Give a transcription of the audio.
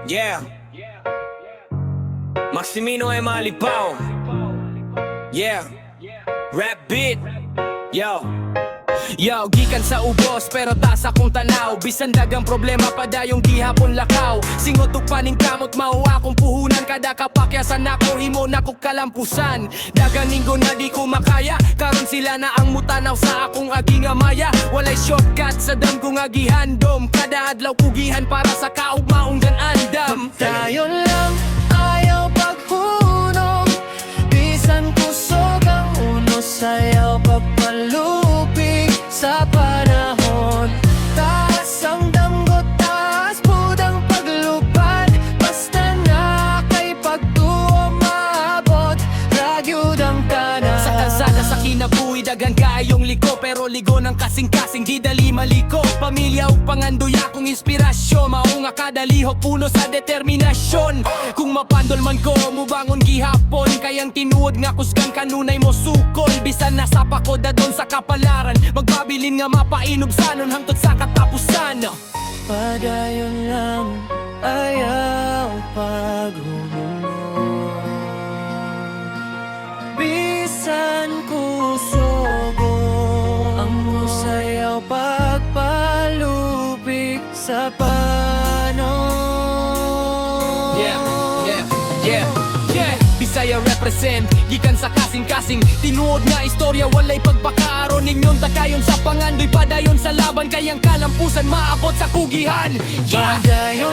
Yeah. Maximino ay malipaw. Yeah. Rap beat. Yo. Yo, gikan sa ubos pero tas akong tanaw. Bisan dagang problema pa dayong gihapon lakaw. Singot ug paning kamot mao akong puhunan. Kada kapakyasan ako himo na ko kalampusan. Dagang linggo na di ko makaya. Karon sila na ang mutanaw sa akong agi nga maya. Walay shortcut sa dam kong agihandom. Kada adlaw pugihan para sa kaugmaong andam. Tayo lang ayaw paghunong. Bisan kusog ang uno, sayaw pagpalupig sa panahon. Taas ang damgot, taas pudang paglupad. Basta na kay pagtuo maabot, ragyod ang tanan. Sa kalsada sa kinabuhi dagang kaayong liko. Pero ligo ng kasing-kasing di dali maliko. Pamilya ug pangandoy akong inspirasyon. Mao nga kada lihok puno sa determinasyon. Kung mapandol man ko mubangon gihapon. Kayang tinuod nga kusgan kanunay mo sukol. Bisan nasapa ko dadon sa kapalaran. Magpabilin nga mapainog sanon hangtod sa katapusan. Padayon lang ayaw paghunong. Bisan kusugo ang musayaw pagpalupig sa panon. Yeah. Bisaya represent, gikan sa kasing-kasing. Tinuod nga istorya, walay pagpakaaron ninyon. Takayon sa pangandoy, padayon sa laban. Kayang kalampusan, maabot sa kugihan. Padayon